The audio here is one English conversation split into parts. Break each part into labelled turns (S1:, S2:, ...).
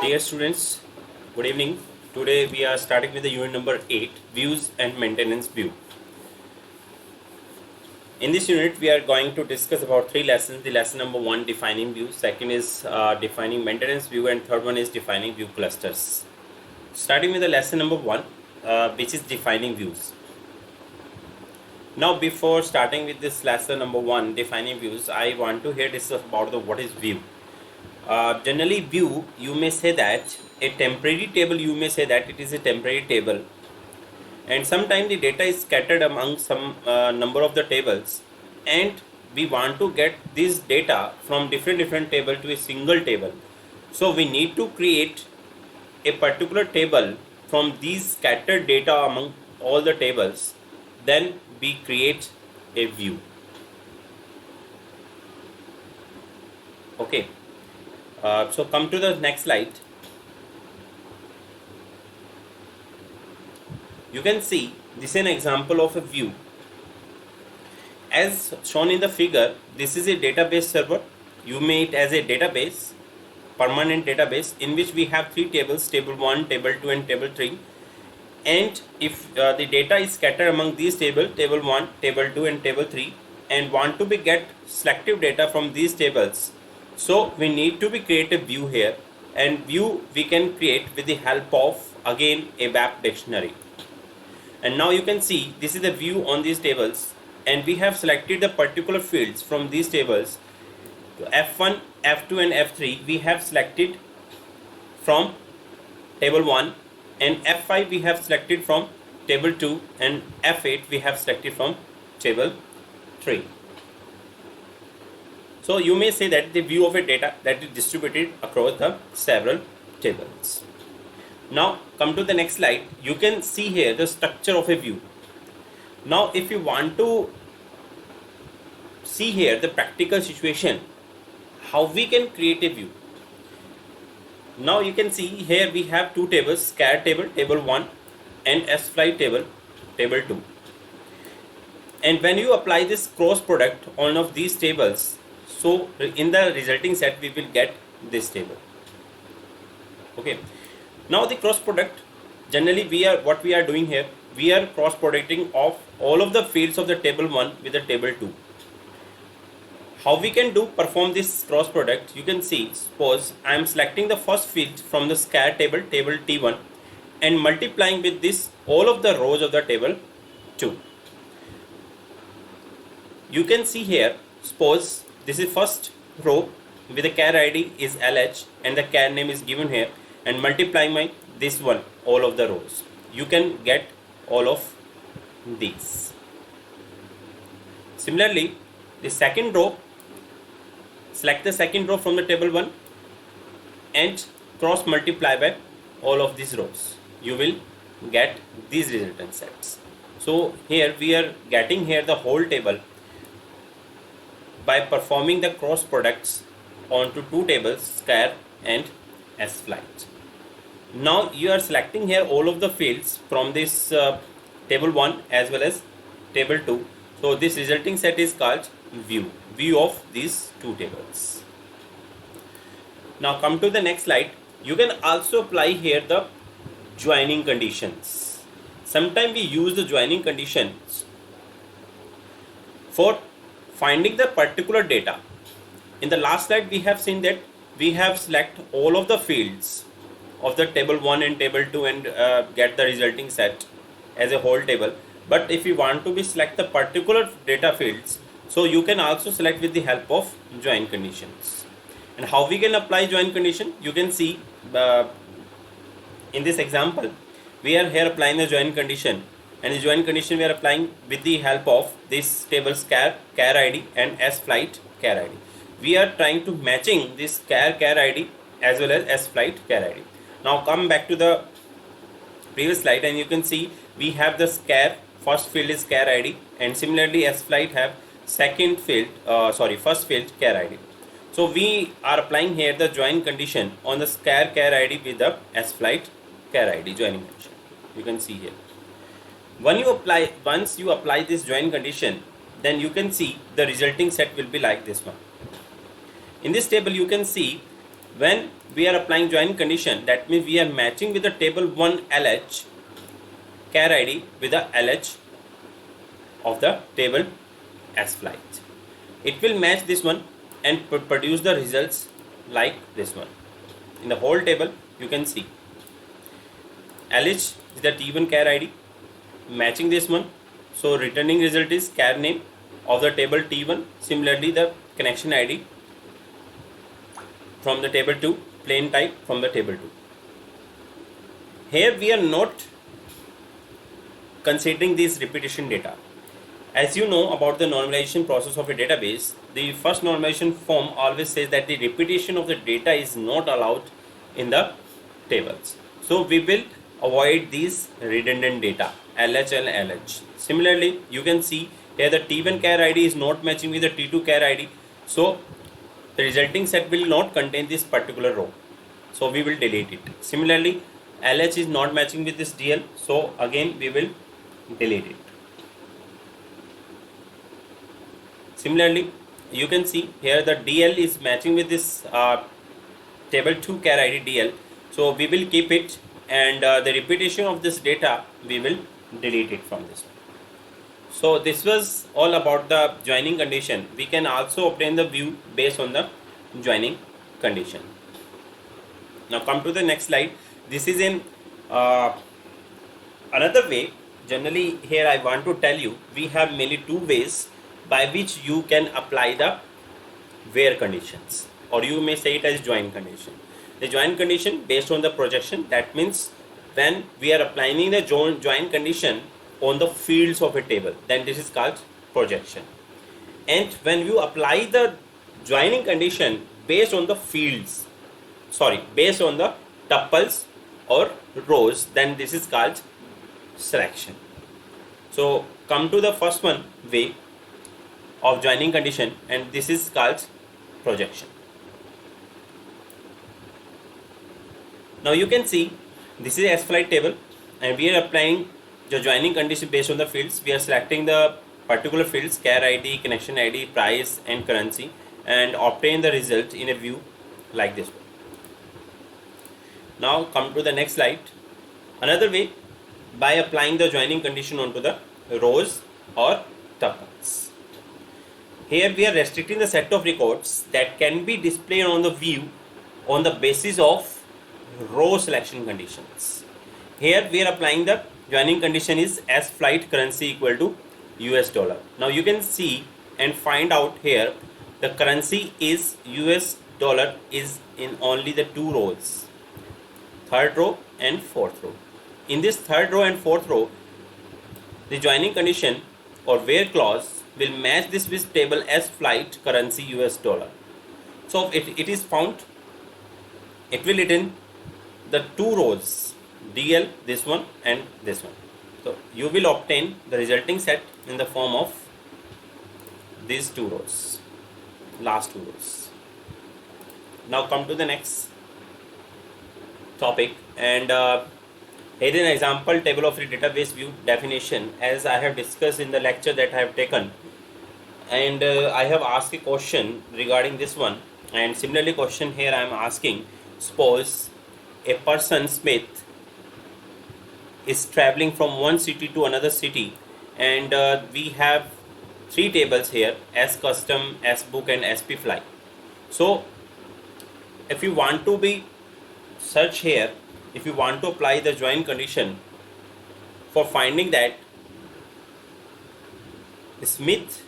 S1: Dear students, good evening. Today we are starting with the unit number 8, Views and Maintenance View. In this unit we are going to discuss about three lessons. The lesson number 1, defining view, second is defining maintenance view, and third one is defining view clusters. Starting with the lesson number 1, which is defining views. Now before starting with this lesson number 1, defining views, I want to hear discuss about what is view. Generally view, you may say that a temporary table, you may say that it is a temporary table, and sometimes the data is scattered among some number of the tables, and we want to get this data from different table to a single table. So we need to create a particular table from these scattered data among all the tables. Then we create a view. Okay. So come to the next slide. You can see this is an example of a view. As shown in the figure, this is a database server. You make it as a database, permanent database, in which we have three tables, table 1, table 2 and table 3. And if the data is scattered among these tables, table 1, table 2 and table 3, and want to be get selective data from these tables, so we need to be create a view here, and view we can create with the help of again a web dictionary. And now you can see this is the view on these tables, and we have selected the particular fields from these tables. F1, F2 and F3 we have selected from table 1, and F5 we have selected from table 2, and F8 we have selected from table 3. So you may say that the view of a data that is distributed across the several tables. Now come to the next slide. You can see here the structure of a view. Now if you want to see here the practical situation, how we can create a view. Now you can see here we have two tables, scar table, table 1, and sflight table, table 2. And when you apply this cross product on of these tables, so in the resulting set we will get this table. Okay. Now the cross product, generally what we are doing here, we are cross producting of all of the fields of the table 1 with the table 2. How we can perform this cross product? You can see, suppose I am selecting the first field from the scar table, table T1, and multiplying with this all of the rows of the table 2. You can see here, suppose this is first row with the char ID is LH and the char name is given here, and multiplying by this one all of the rows, you can get all of these. Similarly, the second row, select the second row from the table 1 and cross multiply by all of these rows, you will get these resultant sets. So here we are getting here the whole table by performing the cross products onto two tables, scar and sflight. Now you are selecting here all of the fields from this table 1 as well as table 2. So this resulting set is called view of these two tables. Now come to the next slide. You can also apply here the joining conditions. Sometimes we use the joining conditions for finding the particular data. In the last slide we have seen that we have select all of the fields of the table 1 and table 2 and get the resulting set as a whole table. But if you want to be select the particular data fields, so you can also select with the help of join conditions. And how we can apply join condition? You can see in this example we are here applying the join condition, and the join condition we are applying with the help of this table char ID and sflight char ID. We are trying to matching this char ID as well as sflight char ID. Now come back to the previous slide, and you can see we have the scar, first field is char ID, and similarly sflight have second field, first field char ID. So we are applying here the join condition on the scar char ID with the sflight char ID joining condition. You can see here. Once you apply this join condition, then you can see the resulting set will be like this one. In this table you can see When we are applying join condition, that means we are matching with the table 1 LH char ID with the LH of the table S flight. It will match this one and produce the results like this one. In the whole table you can see LH is the T1 char ID matching this one, so returning result is char name of the table T1. Similarly, the connection ID from the table 2, plain type from the table 2. Here we are not considering this repetition data. As you know about the normalization process of a database, the first normalization form always says that the repetition of the data is not allowed in the tables. So we will avoid these redundant data LH and LH. Similarly, you can see here the T1 char ID is not matching with the T2 char ID. So the resulting set will not contain this particular row. So we will delete it. Similarly, LH is not matching with this DL. So again we will delete it. Similarly, you can see here the DL is matching with this table 2 char ID DL. So we will keep it, and the repetition of this data we will delete it from this one. So this was all about the joining condition. We can also obtain the view based on the joining condition. Now come to the next slide. This is in another way. Generally here I want to tell you we have mainly two ways by which you can apply the where conditions, or you may say it as join condition. The join condition based on the projection, that means when we are applying the join condition on the fields of a table, then this is called projection. And when you apply the joining condition based on the fields, based on the tuples or rows, then this is called selection. So come to the first one way of joining condition, and this is called projection. Now you can see this is S flight table, and we are applying the joining condition based on the fields. We are selecting the particular fields char ID, connection ID, price and currency, and obtain the result in a view like this one. Now come to the next slide. Another way, by applying the joining condition onto the rows or tuples. Here we are restricting the set of records that can be displayed on the view on the basis of row selection conditions. Here we are applying the joining condition is S flight currency equal to US dollar. Now you can see and find out here the currency is US dollar is in only the two rows, third row and fourth row. In this third row and fourth row, the joining condition or where clause will match this with table S flight currency US dollar. So it is found, it will return the two rows DL, this one and this one. So you will obtain the resulting set in the form of these two rows, last two rows. Now come to the next topic, and here is an example table of the database view definition, as I have discussed in the lecture that I have taken, and I have asked a question regarding this one, and similarly question here I am asking, suppose a person Smith is traveling from one city to another city, and we have three tables here, S custom, S book and SP fly. So if you want to be search here, if you want to apply the join condition for finding that Smith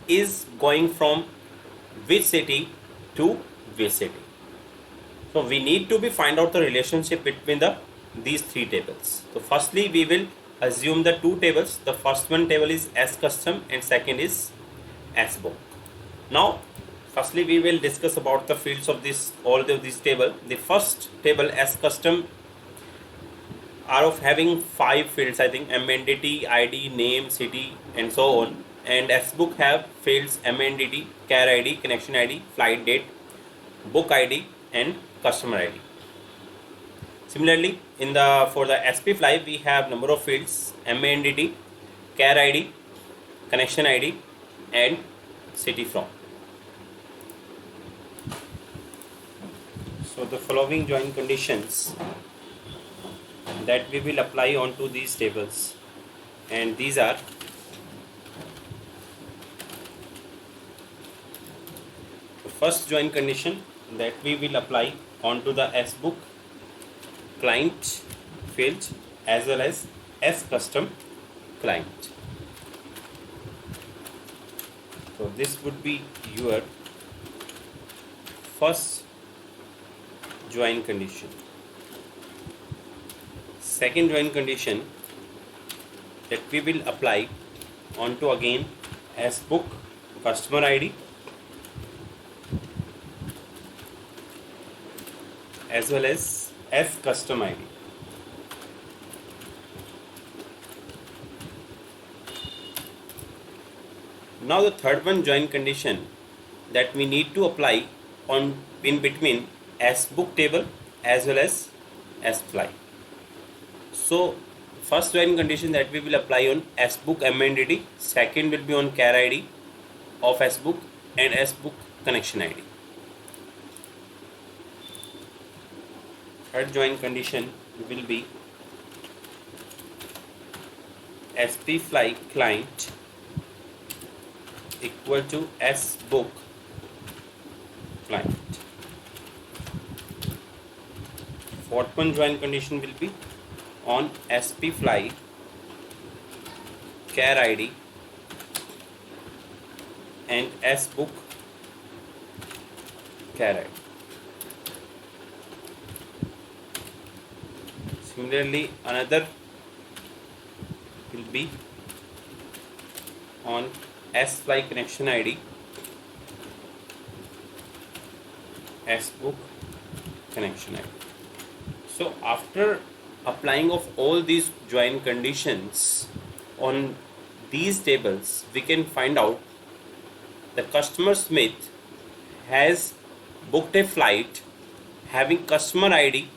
S1: is going from which city to which city. So we need to be find out the relationship between these three tables. So firstly we will assume the two tables. The first one table is S custom and second is S book. Now firstly we will discuss about the fields of this all of this table. The first table S custom are of having 5 fields, I think, MNDT, ID, name, city and so on, and S book have fields MNDT, char ID, connection ID, flight date, book ID and customer ID. Similarly, for the SP fly we have number of fields MNDT, char ID, connection ID and city from. So the following join conditions that we will apply onto these tables, and these are: the first join condition that we will apply onto the SBook client field as well as SCustom client. So this would be your first join condition. Second join condition that we will apply onto again SBook customer ID as well as SCustom ID. Now the third one join condition that we need to apply on in between SBook table as well as SFly. So first join condition that we will apply on SBook MNDD, second will be on char ID of SBook and SBook connection ID. Third join condition will be SPFly client equal to SBook client. Fourth one join condition will be on SPFly char ID and SBook char ID. Similarly, another will be on SFly connection ID, SBook connection ID. So after applying of all these join conditions on these tables, we can find out the customer Smith has booked a flight having customer ID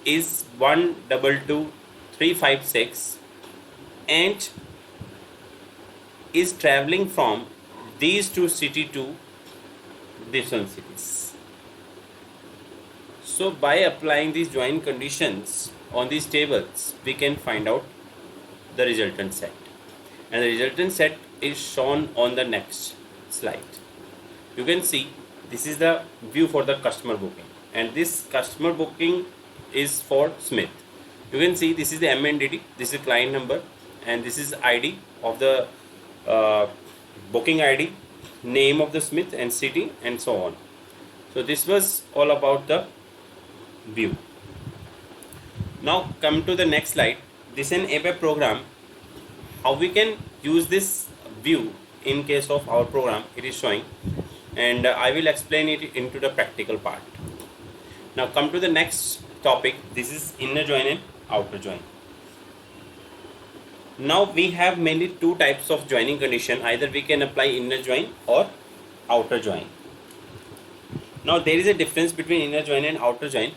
S1: is 122356 and is traveling from these two city to this one cities. So by applying these join conditions on these tables, we can find out the resultant set, and the resultant set is shown on the next slide. You can see this is the view for the customer booking, and this customer booking is for Smith. You can see this is the MNDD, this is client number, and this is ID of the booking ID, name of the Smith and city, and so on. So this was all about the view. Now come to the next slide. This is an ABAP program. How we can use this view in case of our program, it is showing, and I will explain it into the practical part. Now come to the next topic. This is inner join and outer join. Now we have mainly two types of joining condition. Either we can apply inner join or outer join. Now there is a difference between inner join and outer join.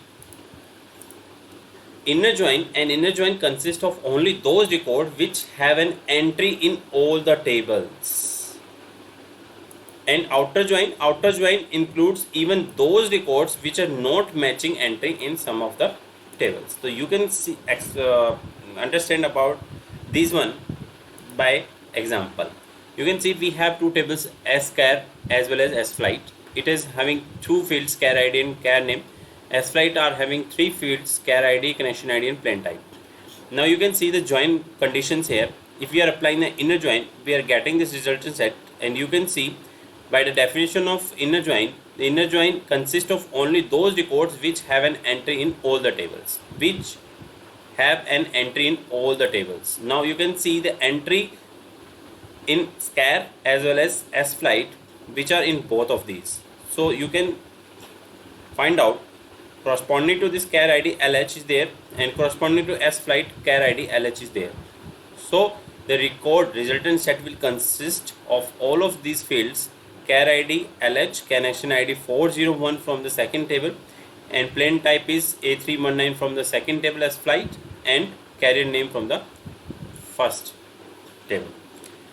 S1: Inner join and inner join consist of only those records which have an entry in all the tables. And outer join includes even those records which are not matching entry in some of the tables. So you can see understand about this one by example. You can see we have two tables, SChar as well as SFlight. It is having two fields, char ID and char name. SFlight are having three fields, char ID, connection ID and plain type. Now you can see the join conditions here. If we are applying the inner join, we are getting this resultant set, and you can see by the definition of inner join, the inner join consists of only those records which have an entry in all the tables. Now you can see the entry in char as well as SFlight, which are in both of these. So you can find out corresponding to this char ID LH is there, and corresponding to SFlight char ID LH is there. So the record resultant set will consist of all of these fields: char ID LH, connection ID 401 from the second table, and plain type is A319 from the second table as flight, and carrier name from the first table.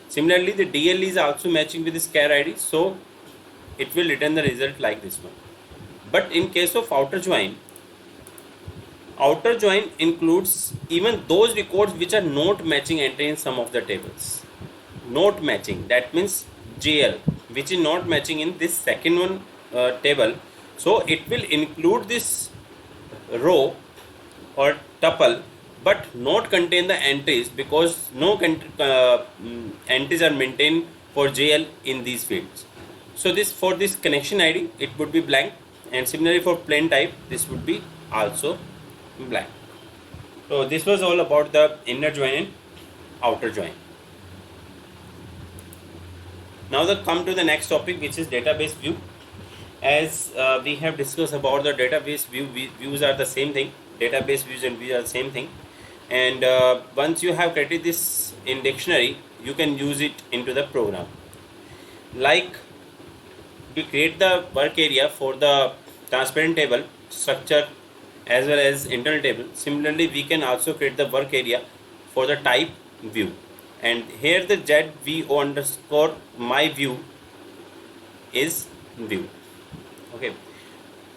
S1: Similarly, the DL is also matching with this char ID, so it will return the result like this one. But in case of outer join includes even those records which are not matching entry in some of the tables. Not matching, that means JL, which is not matching in this second one table. So it will include this row or tuple but not contain the entries, because no entries are maintained for JL in these fields. So this, for this connection ID, it would be blank, and similarly for plain type, this would be also blank. So this was all about the inner join and outer join. Now come to the next topic, which is database view. As we have discussed about the database views are the same thing. Database views and views are the same thing. And once you have created this in dictionary, you can use it into the program. Like, we create the work area for the transparent table structure as well as internal table. Similarly, we can also create the work area for the type view. And here the ZVO underscore my view is view. Okay.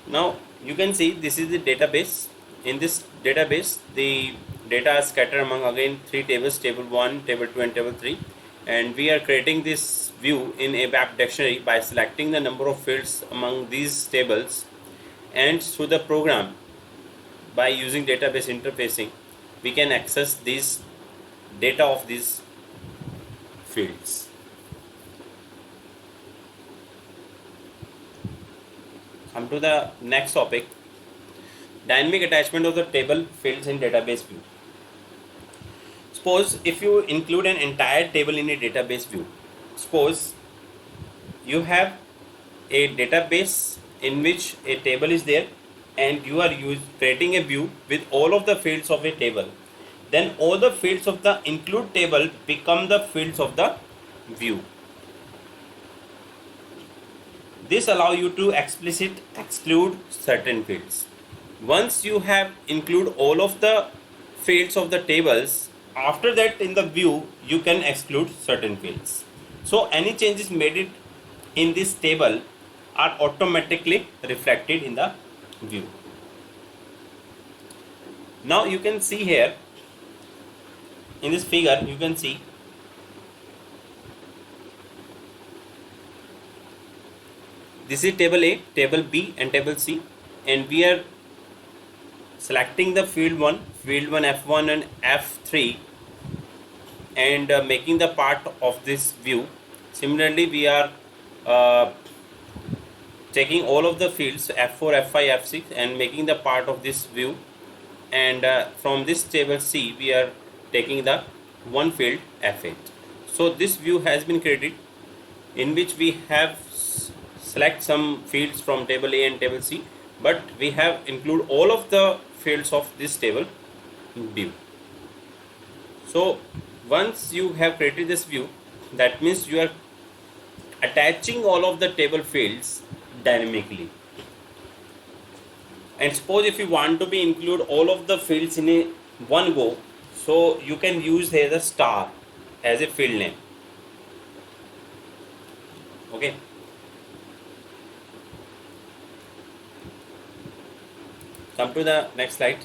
S1: Now you can see this is the database. In this database, the data are scattered among again 3 tables: table 1, table 2, and table 3. And we are creating this view in ABAP dictionary by selecting the number of fields among these tables, and through the program, by using database interfacing, we can access these data of these fields. Come to the next topic, dynamic attachment of the table fields in database view. Suppose if you include an entire table in a database view, suppose you have a database in which a table is there, and you are creating a view with all of the fields of a table, then all the fields of the include table become the fields of the view. This allows you to explicit exclude certain fields. Once you have include all of the fields of the tables, after that in the view you can exclude certain fields. So any changes made in this table are automatically reflected in the view. Now you can see here in this figure, you can see this is table A, table B, and table C, and we are selecting the field 1 F1 and F3, and making the part of this view. Similarly, we are taking all of the fields F4, F5, F6 and making the part of this view, and from this table C we are taking the one field F8. So this view has been created, in which we have select some fields from table A and table C, but we have include all of the fields of this table view. So once you have created this view, that means you are attaching all of the table fields dynamically. And suppose if you want to be include all of the fields in a one go, so you can use here the star as a field name. Okay. Come to the next slide.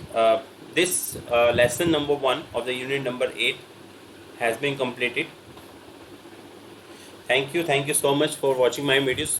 S1: This lesson number 1 of the unit number 8 has been completed. Thank you so much for watching my videos.